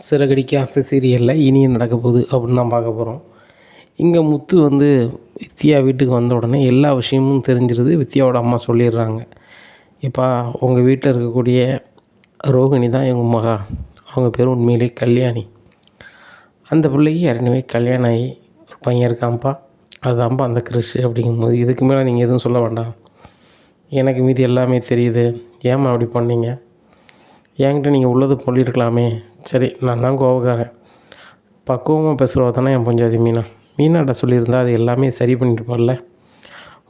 சிறகடிக்க ஆசை சீரியலில் இனியும் நடக்க போகுது அப்படின்னு தான் பார்க்க போகிறோம். இங்கே முத்து வந்து வித்யா வீட்டுக்கு வந்த உடனே எல்லா விஷயமும் தெரிஞ்சிருது. வித்யாவோட அம்மா சொல்லிடுறாங்க, இப்போ உங்கள் வீட்டில் இருக்கக்கூடிய ரோகிணி தான் எங்கள் மகா, அவங்க பேர் உண்மையிலே கல்யாணி. அந்த பிள்ளைக்கு ஏற்கனவே கல்யாணம் ஆகி ஒரு பையன் இருக்கான்ப்பா, அதுதான்ப்பா அந்த கிறிஷ். அப்படிங்கும்போது இதுக்கு மேலே நீங்கள் எதுவும் சொல்ல வேண்டாம், எனக்கு மீதி எல்லாமே தெரியுது, ஏம்மா அப்படி பண்ணீங்க, என்கிட்ட நீங்கள் உள்ளது சொல்லியிருக்கலாமே. சரி, நான் தான் கோவக்காரன், பக்குவமாக பேசுகிறவ தானே என் பொஞ்சாதி மீனாட்ட சொல்லியிருந்தா அது எல்லாமே சரி பண்ணியிருப்பார்ல.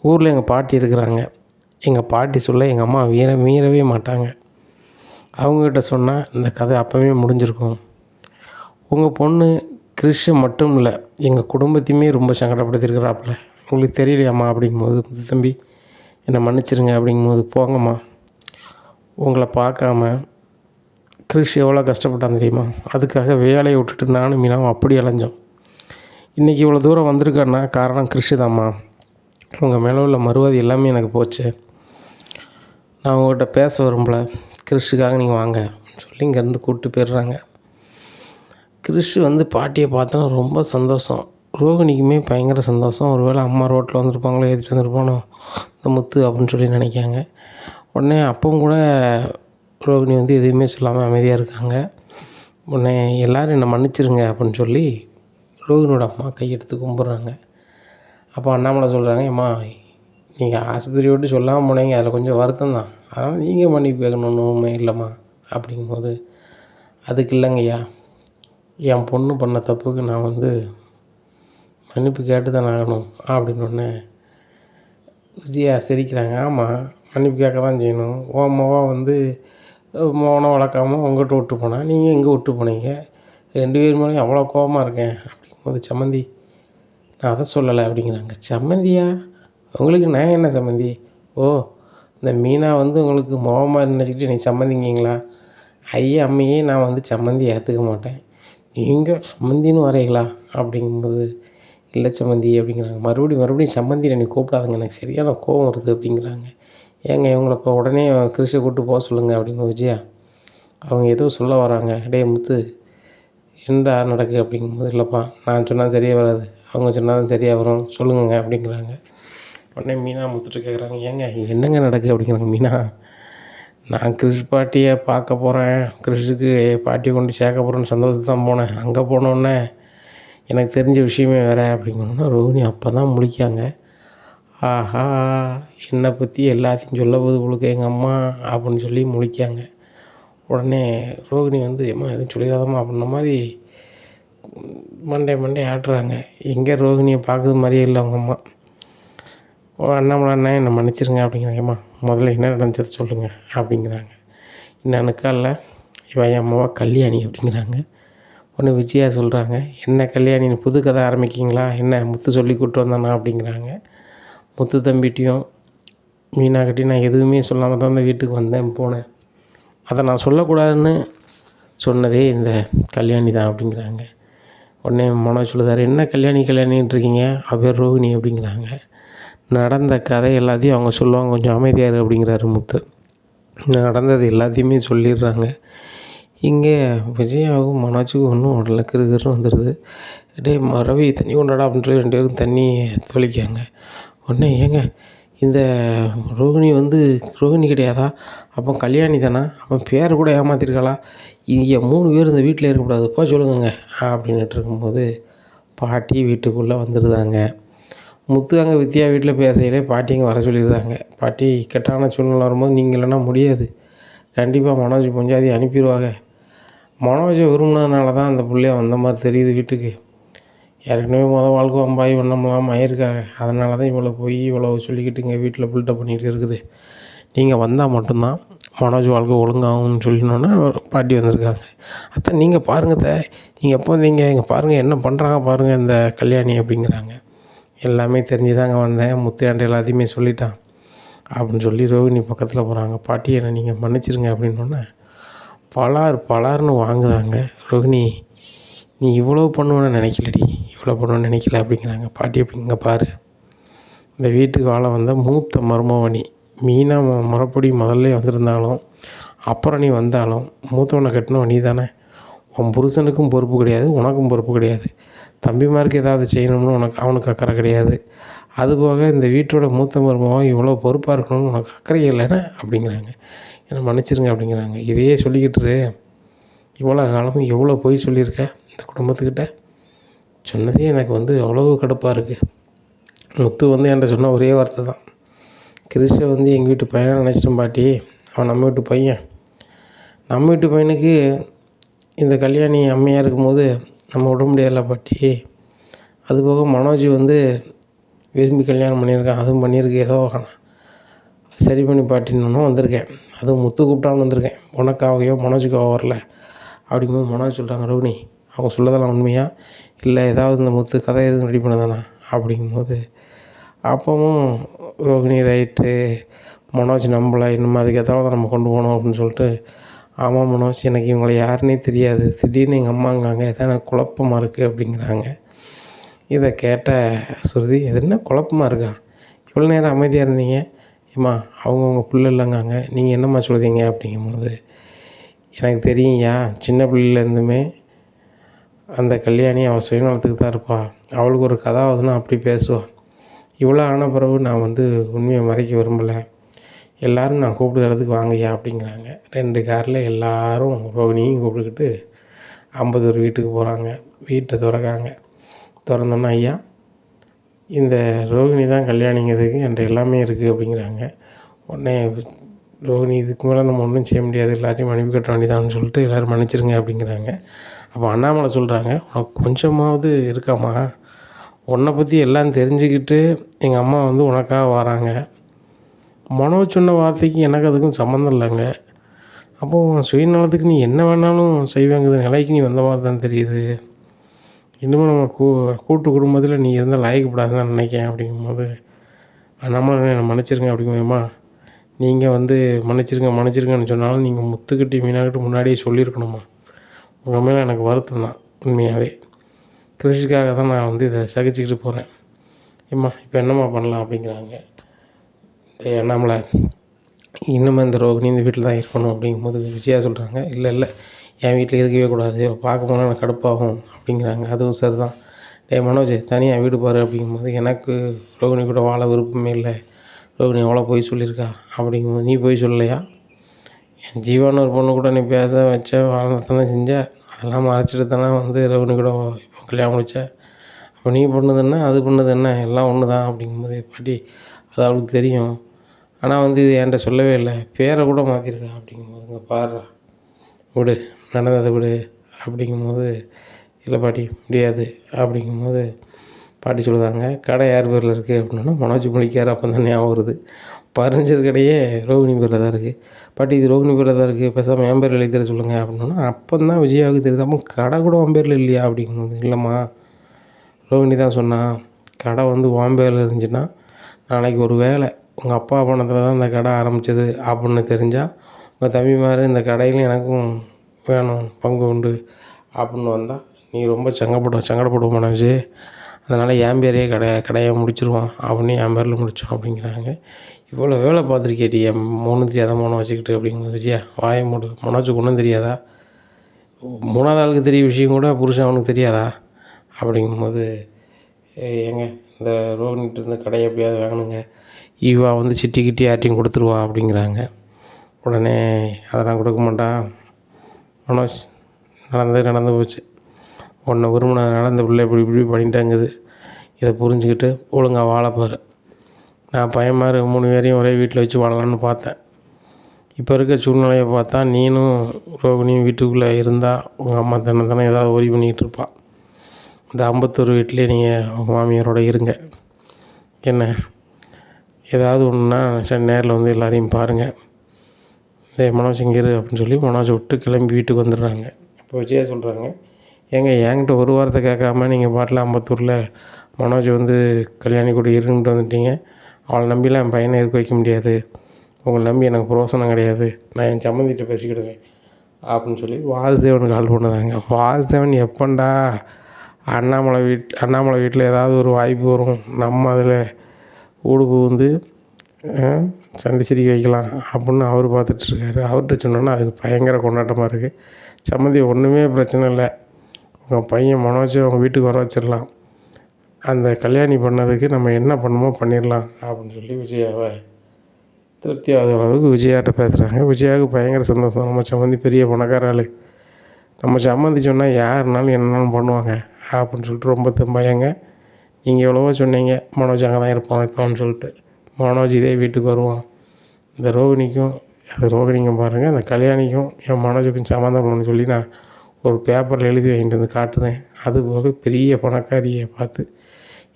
ஊரில் எங்கள் பாட்டி இருக்கிறாங்க, எங்கள் பாட்டி சொல்ல எங்கள் அம்மா மீறவே மாட்டாங்க. அவங்கக்கிட்ட சொன்னால் இந்த கதை அப்போவே முடிஞ்சிருக்கும். உங்கள் பொண்ணு கிறிஷை மட்டும் இல்லை, எங்கள் குடும்பத்தையுமே ரொம்ப சங்கடப்படுத்தியிருக்கிறாப்புல, உங்களுக்கு தெரியலையாம்மா. அப்படிங்கும்போது முத்து தம்பி என்னை மன்னிச்சிருங்க. அப்படிங்கும்போது போங்கம்மா, உங்களை பார்க்காம கிறிஷ் எவ்வளோ கஷ்டப்பட்டான் தெரியுமா, அதுக்காக வேலையை விட்டுட்டு நானும் மீனாவும் அப்படி அலைஞ்சோம். இன்றைக்கி இவ்வளோ தூரம் வந்திருக்கான்னா காரணம் கிறிஷ் தாம்மா. உங்கள் மேலே உள்ள மறுவாதி எல்லாமே எனக்கு போச்சு. நான் உங்கள்கிட்ட பேச வரும்போல, கிறிஷுக்காக நீங்கள் வாங்க அப்படின்னு சொல்லி இங்கேருந்து கூப்பிட்டு போயிடுறாங்க. கிறிஷ் வந்து பாட்டியை பார்த்தோன்னா ரொம்ப சந்தோஷம், ரோகிணிக்குமே பயங்கர சந்தோஷம். ஒருவேளை அம்மா ரோட்டில் வந்திருப்பாங்களோ, ஏற்றிட்டு வந்துருப்பானோ இந்த முத்து அப்படின்னு சொல்லி நினைக்காங்க. உடனே அப்பவும் கூட ரோகிணி வந்து எதுவுமே சொல்லாமல் அமைதியாக இருக்காங்க. உடனே எல்லோரும் என்னை மன்னிச்சிருங்க அப்படின்னு சொல்லி ரோகிணியோட அம்மா கையெடுத்து கும்பிட்றாங்க. அப்போ அண்ணாமலை சொல்கிறாங்க, அம்மா நீங்கள் ஆஸ்பத்திரி விட்டு சொல்லாமல் போனீங்க, அதில் கொஞ்சம் வருத்தம் தான், அதனால் நீங்கள் மன்னிப்பு கேட்கணுன்னு உண்மை இல்லைம்மா. அப்படிங்கும்போது அதுக்கு இல்லைங்கய்யா, என் பொண்ணு பண்ண தப்புக்கு நான் வந்து மன்னிப்பு கேட்டு தான் ஆகணும் அப்படின்னோடனே விஜயா சிரிக்கிறாங்க. ஆமாம், மன்னிப்பு கேட்க தான் செய்யணும். ஓ அம்மாவா வந்து மௌனம் வளர்க்காமல் உங்கள்கிட்ட விட்டு போனால் நீங்கள் எங்கே விட்டு போனீங்க, 2 பேர் மேலேயும் அவ்வளோ கோபமாக இருக்கேன். அப்படிங்கும்போது சம்மந்தி நான் அதை சொல்லலை அப்படிங்கிறாங்க. சம்மந்தியா, உங்களுக்கு நான் என்ன சம்மந்தி? ஓ, இந்த மீனா வந்து உங்களுக்கு முகமாக நினச்சிக்கிட்டு நீ சம்மந்திங்கீங்களா? ஐயா அம்மையே நான் வந்து சம்மந்தி ஏற்றுக்க மாட்டேன், நீங்கள் சம்மந்தின்னு வரைங்களா? அப்படிங்கும்போது இல்லை சம்மந்தி அப்படிங்கிறாங்க. மறுபடியும் சம்மந்தியில் நீ கூப்பிடாதுங்க, எனக்கு சரியான கோபம் வருது அப்படிங்கிறாங்க. ஏங்க இவங்களை இப்போ உடனே கிறிஷை கூப்பிட்டு போக சொல்லுங்கள் அப்படிங்க விஜயா. அவங்க ஏதோ சொல்ல வராங்க. டேய் முத்து, என்னடா நடக்கு அப்படிங்கும்போது, இல்லைப்பா நான் சொன்னால் சரியாக வராது, அவங்க சொன்னால் தான் சரியாக வரும், சொல்லுங்க அப்படிங்கிறாங்க. உடனே மீனா முத்துட்டு கேட்குறாங்க, ஏங்க என்னங்க நடக்குது அப்படிங்கிறாங்க. மீனா, நான் கிறிஷ் பாட்டியை பார்க்க போகிறேன், கிறிஷுக்கு பாட்டியை கொண்டு சேர்க்க போகிறேன்னு சந்தோஷத்தான் போனேன். அங்கே போனோடனே எனக்கு தெரிஞ்ச விஷயமே வேறு அப்படிங்கன்னா ரோஹிணி அப்போ தான் முழிக்காங்க. ஆஹா, என்னை பற்றி எல்லாத்தையும் சொல்ல போது உங்களுக்கு எங்கள் அம்மா அப்படின்னு சொல்லி முழிக்காங்க. உடனே ரோகிணி வந்து அம்மா எதுவும் சொல்லிடாதம்மா அப்படின்ன மாதிரி மண்டே ஆடுறாங்க. எங்கே ரோகிணியை பார்க்குறது மாதிரியே இல்லை அவங்க அம்மா. அண்ணாமலை அண்ணா என்னை மன்னிச்சிருங்க அப்படிங்கிறாங்க. அம்மா முதல்ல என்ன நடந்தது சொல்லுங்கள் அப்படிங்கிறாங்க. என்னன்னுக்கா இல்லை, இவன் என் அம்மாவா கல்யாணி அப்படிங்கிறாங்க. ஒன்று விஜயா சொல்கிறாங்க, என்ன கல்யாணின்னு புது கதை ஆரம்பிக்கிங்களா, என்ன முத்து சொல்லி கூப்பிட்டு வந்தானா அப்படிங்கிறாங்க. முத்து தம்பிட்டையும் மீனாக்கிட்டையும் நான் எதுவுமே சொல்லாமல் தான் அந்த வீட்டுக்கு போனேன், அதை நான் சொல்லக்கூடாதுன்னு சொன்னதே இந்த கல்யாணி தான் அப்படிங்கிறாங்க. உடனே மனோஜ் சொல்லுதார், என்ன கல்யாணின்ட்டு இருக்கீங்க, அவர் ரோகிணி அப்படிங்கிறாங்க. நடந்த கதை எல்லாத்தையும் அவங்க சொல்லுவாங்க, கொஞ்சம் அமைதியார் அப்படிங்கிறாரு முத்து. நடந்தது எல்லாத்தையுமே சொல்லிடுறாங்க. இங்கே விஜயாவுக்கும் மனோஜுக்கும் ஒன்றும் உடல கிருகிருன்னு வந்துடுது. டே ரவி தண்ணி கொண்டாடா அப்படின்ட்டு 2 பேரும் தண்ணி தொளிக்காங்க. உடனே ஏங்க இந்த ரோகிணி வந்து ரோகிணி கிடையாதா, அப்போ கல்யாணி தானா, அப்போ பேரை கூட ஏமாற்றிருக்காளா, இங்கே 3 பேர் இந்த வீட்டில் இருக்கக்கூடாது, போ சொல்லுங்கங்க அப்படின்ட்டு இருக்கும்போது பாட்டி வீட்டுக்குள்ளே வந்துடுதாங்க. முத்து அங்கே வித்யா வீட்டில் பேசையிலே பாட்டி அங்கே வர சொல்லிடுறாங்க. பாட்டி இக்கட்டான சூழ்நிலை வரும்போது நீங்கள் இல்லைன்னா முடியாது, கண்டிப்பாக மனோஜ் பொஞ்சாதி அனுப்பிடுவாங்க. மனோஜை விரும்பினதுனால தான் அந்த பிள்ளைய வந்த மாதிரி தெரியுது வீட்டுக்கு. ஏற்கனவே வாழ்க்கை வம்பாய் ஒன்றமெல்லாம் ஆயிருக்காங்க, அதனால தான் இவ்வளோ போய் இவ்வளோ சொல்லிக்கிட்டு இங்கே வீட்டில் பில்டப் பண்ணிகிட்டு இருக்குது. நீங்கள் வந்தால் மட்டும்தான் மனோஜ் வாழ்க்கை ஒழுங்காகும்னு சொல்லினோன்னே பாட்டி வந்திருக்காங்க. அத்தை நீங்கள் பாருங்கள், நீங்கள் எப்போ வந்தீங்க, இங்கே பாருங்கள் என்ன பண்ணுறாங்க பாருங்கள் இந்த கல்யாணி அப்படிங்கிறாங்க. எல்லாமே தெரிஞ்சு தாங்க வந்தேன், முத்தையாண்ட எல்லாத்தையுமே சொல்லிட்டான் அப்படின்னு சொல்லி ரோகிணி பக்கத்தில் போகிறாங்க. பாட்டி என்னை நீங்கள் மன்னிச்சிருங்க அப்படின்னோடனே பலார்னு வாங்குதாங்க. ரோகிணி, நீ இவ்வளோ பண்ணுவேன்னு நினைக்கலடி, இவ்வளோ பண்ணுவேன்னு நினைக்கல அப்படிங்கிறாங்க. பாட்டி அப்படிங்க பாரு, இந்த வீட்டுக்கு வாழ வந்த மூத்த மருமவனி மீனா முறைப்படி முதல்ல வந்திருந்தாலும் அப்புறம் நீ வந்தாலும் மூத்தவனை கட்டினவன் நீ தானே, உன் புருஷனுக்கும் பொறுப்பு கிடையாது, உனக்கும் பொறுப்பு கிடையாது. தம்பிமாருக்கு ஏதாவது செய்யணும்னு அவனுக்கு அக்கறை கிடையாது. அதுபோக இந்த வீட்டோட மூத்த மருமகன் இவ்வளோ பொறுப்பாக இருக்கணும்னு உனக்கு அக்கறை இல்லைன்னா அப்படிங்கிறாங்க. என்னை மன்னிச்சிருங்க அப்படிங்கிறாங்க. இதையே சொல்லிக்கிட்டு இவ்வளோ காலமும் எவ்வளோ பொய் சொல்லியிருக்க இந்த குடும்பத்துக்கிட்ட. சொன்னதே எனக்கு அவ்வளோ கடுப்பாக இருக்குது. முத்து என்கிட்ட சொன்ன ஒரே வார்த்தை தான், கிறிஷை எங்கள் வீட்டு பையனை நினச்சிட்டோம் பாட்டி, அவன் நம்ம வீட்டு பையன். நம்ம வீட்டு பையனுக்கு இந்த கல்யாணி அம்மையாக இருக்கும்போது நம்ம விட முடியாதுல்ல பாட்டி. அதுபோக மனோஜ் விரும்பி கல்யாணம் பண்ணியிருக்கான், அதுவும் பண்ணியிருக்கு, ஏதோ சரி பண்ணி பாட்டின்னு வந்திருக்கேன். அதுவும் முத்து கூப்பிட்டான்னு வந்திருக்கேன், உனக்காகையோ மனோஜுக்காக வரல அப்படிங்கும்போது மனோஜ் சொல்கிறாங்க, ரோகிணி அவங்க சொல்லதெல்லாம் உண்மையா இல்லை ஏதாவது இந்த முத்து கதை எதுவும் ரெடி பண்ணதானா அப்படிங்கும்போது, அப்பவும் ரோகிணி ரைட்டு, மனோஜ் நம்பலை, இன்னும் அதுக்கேற்றால தான் நம்ம கொண்டு போகணும் அப்படின்னு சொல்லிட்டு, ஆமாம் மனோஜ் எனக்கு இவங்களை யாருன்னே தெரியாது, திடீர்னு எங்கள் அம்மாங்காங்க, எதாவது எனக்கு குழப்பமாக இருக்குது அப்படிங்கிறாங்க. இதை கேட்ட சுருதி, எது என்ன குழப்பமாக இருக்கா, இவ்வளோ நேரம் அமைதியாக இருந்தீங்க, ஏம்மா அவங்கவுங்க பிள்ளை இல்லைங்காங்க, நீங்கள் என்னம்மா சொல்லுதீங்க அப்படிங்கும்போது, எனக்கு தெரியும்யா, சின்ன பிள்ளையிலேருந்துமே அந்த கல்யாணி அவள் சுயநலத்துக்கு தான் இருப்பாள், அவளுக்கு ஒரு கதாவதுன்னா அப்படி பேசுவாள். இவ்வளோ ஆன பிறகு நான் உண்மையை மறைக்க விரும்பலை, எல்லோரும் நான் கூப்பிடுற இடத்துக்கு வாங்கய்யா அப்படிங்கிறாங்க. 2 காரில் எல்லோரும் ரோகிணியும் கூப்பிட்டுக்கிட்டு 51 வீட்டுக்கு போகிறாங்க. வீட்டை திறக்காங்க. திறந்தோன்னா, ஐயா இந்த ரோகிணி தான் கல்யாணிங்கிறதுக்கு என்கிட்ட எல்லாமே இருக்குது அப்படிங்கிறாங்க. உடனே ரோகிணி இதுக்கு மேலே நம்ம ஒன்றும் செய்ய முடியாது, எல்லாத்தையும் மன்னிப்பு கட்ட வேண்டியதான்னு சொல்லிட்டு எல்லோரும் மன்னிச்சிருங்க அப்படிங்கிறாங்க. அப்போ அண்ணாமலை சொல்கிறாங்க, உனக்கு கொஞ்சமாவது இருக்காம்மா, உன்னை பற்றி எல்லாம் தெரிஞ்சுக்கிட்டு எங்கள் அம்மா உனக்காக வராங்க, மனோஜ் சொன்ன வார்த்தைக்கு எனக்கு அதுக்கும் சம்மந்தம் இல்லைங்க, அப்போது சுயநலத்துக்கு நீ என்ன வேணாலும் செய்வாங்குற நிலைக்கு நீ வந்த மாதிரி தான் தெரியுது, இன்னமும் நம்ம கூட்டு குடும்பத்தில் நீ இருந்தால் லாய்க்கப்படாதுன்னு தான் நினைக்கிறேன் அப்படிங்கும்போது, நம்மளும் என்னை மன்னிச்சிருங்க அப்படிங்கும்போதுமா, நீங்கள் மன்னிச்சிருங்கன்னு சொன்னாலும் நீங்கள் முத்துக்கிட்டி மீனாக்கிட்ட முன்னாடியே சொல்லியிருக்கணுமா, உங்கள் மேலே எனக்கு வருத்தம் தான் உண்மையாகவே, கிருஷிக்காக தான் நான் இதை சகிச்சுக்கிட்டு போகிறேன், ஏம்மா இப்போ என்னம்மா பண்ணலாம் அப்படிங்கிறாங்க. அண்ணாமலை இன்னுமே இந்த ரோகிணி இந்த வீட்டில் தான் இருக்கணும் அப்படிங்கும்போது விஜயா சொல்கிறாங்க, இல்லை என் வீட்டில் இருக்கவே கூடாது, பார்க்க போனால் எனக்கு கடுப்பாகும் அப்படிங்கிறாங்க. அதுவும் சரி தான், மனோஜ் தனியாக வீடு பாரு அப்படிங்கும்போது, எனக்கு ரோகிணி கூட வாழ விருப்பமே இல்லை, ரோகிணி அவ்வளோ பொய் சொல்லியிருக்கா அப்படிங்கும்போது, நீ பொய் சொல்லலையா, என் ஜீவான ஒரு பொண்ணு கூட நீ பேச வச்ச வாழ்ந்தானே செஞ்ச, அதெல்லாம் மறைச்சிட்டு தானே ரோகிணி கூட கல்யாணம் முடிச்ச, அப்போ நீ பண்ணது அது பண்ணது என்ன, எல்லாம் ஒன்று தான் அப்படிங்கும்போது, பாட்டி அது அவளுக்கு தெரியும், ஆனால் இது என்கிட்ட சொல்லவே இல்லை, பேரை கூட மாற்றிருக்கா அப்படிங்கும்போது, இங்கே பாருடா விடு, நடந்ததை விடு அப்படிங்கும்போது, இல்லை பாட்டி முடியாது அப்படிங்கும்போது பாட்டி சொல்லுதாங்க, கடை யார் பேரில் இருக்குது அப்படின்னா மனோஜ் முடிக்கார். அப்போ தான் ஞாபகம் வருது, பர்னிச்சர் கடையே ரோகிணி பேரில் தான் இருக்குது. பாட்டி இது ரோகிணி பேரில் தான் இருக்குது, பேசாமல் என் பேரில் எழுதி தர சொல்லுங்கள் அப்படின்னா, அப்போ தான் விஜயாவுக்கு தெரியுது, அப்போ கடை கூட உன் பேரில் இல்லையா அப்படிங்கும்போது, இல்லைம்மா ரோகிணி தான் சொன்னான், கடை உன் பேரில் இருந்துச்சுன்னா நாளைக்கு ஒரு வேலை உங்கள் அப்பா பணத்தில் தான் இந்த கடை ஆரம்பித்தது அப்படின்னு தெரிஞ்சால், உங்கள் தம்பிமார் இந்த கடையிலும் எனக்கும் வேணும் பங்கு உண்டு அப்படின்னு வந்தால் நீ ரொம்ப சங்கடப்படுவோம் மனோஜ், அதனால் என் பேரையே கடையை முடிச்சிருவான் அப்படின்னு என் பேரில் முடித்தோம் அப்படிங்கிறாங்க. இவ்வளோ வேலை பார்த்துருக்கேட்டி என் ஒன்றும் தெரியாத மௌனம் வச்சுக்கிட்டு அப்படிங்கும்போது, விஜயா வாய மூடு, மனோஜுக்கு ஒன்றும் தெரியாதா, 3வது ஆளுக்கு தெரிய விஷயம் கூட புருஷன் அவனுக்கு தெரியாதா அப்படிங்கும்போது, ஏங்க இந்த ரோகிணிகிட்ட இருந்த கடையை எப்படியாவது வாங்கணுங்க, ஈவா சிட்டி கிட்டி யார்ட்டையும் கொடுத்துருவா அப்படிங்கிறாங்க. உடனே அதெல்லாம் கொடுக்க மாட்டான் மனோஜ், நடந்து போச்சு, உன்னை விரும்பினதுனால இந்த பிள்ளை இப்படி பண்ணிட்டாங்குது, இதை புரிஞ்சுக்கிட்டு ஒழுங்காக வாழப்பாரு, நான் பையன்மார் 3 பேரையும் ஒரே வீட்டில் வச்சு வாழலான்னு பார்த்தேன், இப்போ இருக்க சூழ்நிலையை பார்த்தா நீனும் ரோகிணியும் வீட்டுக்குள்ளே இருந்தால் உங்கள் அம்மா தானே ஏதாவது ஒரி பண்ணிக்கிட்டு இருப்பாள், இந்த 51 வீட்டிலே நீங்கள் உங்கள் மாமியாரோட இருங்க, என்ன ஏதாவது ஒன்றுனா சரி நேரில் எல்லாரையும் பாருங்கள், மனோஜ் இங்கே இரு அப்படின்னு சொல்லி மனோஜை விட்டு கிளம்பி வீட்டுக்கு வந்துடுறாங்க. இப்போ விஜயா சொல்கிறாங்க, ஏங்க என்கிட்ட ஒரு வாரத்தை கேட்காம நீங்கள் பாட்டில் 51 மனோஜ் கல்யாணி கூட இருந்துட்டு வந்துட்டீங்க, அவளை நம்பிலாம் என் பையனை இருக்க வைக்க முடியாது, உங்களை நம்பி எனக்கு பிரோசனம் கிடையாது, நான் என் சம்மந்திகிட்ட பேசிக்கிடுவேன் அப்படின்னு சொல்லி வாசுதேவனுக்கு கால் பண்ணுதாங்க. வாசுதேவன் எப்பண்டா அண்ணாமலை வீட்டில் ஏதாவது ஒரு வாய்ப்பு வரும், நம்ம அதில் ஊடு புகுந்து சந்தி சிரிக்க வைக்கலாம் அப்படின்னு அவர் பார்த்துட்ருக்காரு. அவர்கிட்ட சொன்னோன்னா அதுக்கு பயங்கர கொண்டாட்டமாக இருக்குது. சம்மந்தி ஒன்றுமே பிரச்சனை இல்லை, உங்கள் பையன் மனோஜை உங்கள் வீட்டுக்கு வர வச்சிடலாம், அந்த கல்யாணி பண்ணதுக்கு நம்ம என்ன பண்ணுமோ பண்ணிடலாம் அப்படின்னு சொல்லி விஜயாவை திருப்தி ஆகிற அளவுக்கு விஜயாட்ட பேசுகிறாங்க. விஜயாவுக்கு பயங்கர சந்தோஷம். நம்ம சம்மந்தி பெரிய பணக்கார ஆள், நம்ம சம்மந்தி சொன்னால் யாருனாலும் என்னன்னாலும் பண்ணுவாங்க அப்படின்னு சொல்லிட்டு ரொம்ப தெம்பாயங்க. நீங்கள் எவ்வளவோ சொன்னீங்க மனோஜ் அங்கே தான் இருப்பான் இப்போன்னு சொல்லிட்டு. மனோஜ் இதே வீட்டுக்கு வருவான். இந்த ரோகிணிக்கும் பாருங்கள், அந்த கல்யாணிக்கும் என் மனோஜுக்கும் சம்மந்தம் பண்ணணும்னு சொல்லி நான் ஒரு பேப்பரில் எழுதி வாங்கிட்டு வந்து காட்டுதேன். அதுபோக பெரிய பணக்காரியை பார்த்து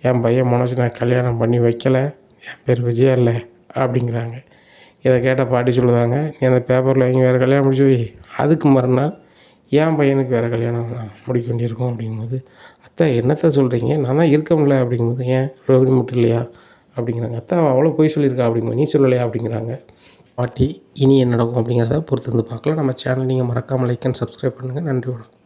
என் பையன் மனோஜ் நான் கல்யாணம் பண்ணி வைக்கலை, என் பேர் விஜயா இல்லை அப்படிங்கிறாங்க. இதை கேட்ட பாட்டி சொல்லுதாங்க, நீ அந்த பேப்பரில் வாங்கி வேறு கல்யாணம் முடிச்சு வை, அதுக்கு மறுநாள் என் பையனுக்கு வேறு கல்யாணம் முடிக்க வேண்டியிருக்கும் அப்படிங்கும்போது, அத்தை என்னத்தை சொல்கிறீங்க, நான் தான் இருக்க முடியல அப்படிங்கும்போது, ஏன் ரோகிணி மட்டும் இல்லையா அப்படிங்கிறாங்க. அத்தை அவ்வளோ போய் சொல்லியிருக்கா அப்படிங்கும்போது, நீ சொல்லலையா அப்படிங்கிறாங்க. பாட்டி இனி என்ன நடக்கும் அப்படிங்கிறத பொறுத்து வந்து பார்க்கலாம். நம்ம சேனல் நீங்கள் மறக்காமல் லைக் அண்ட் சப்ஸ்கிரைப் பண்ணுங்கள். நன்றி, வணக்கம்.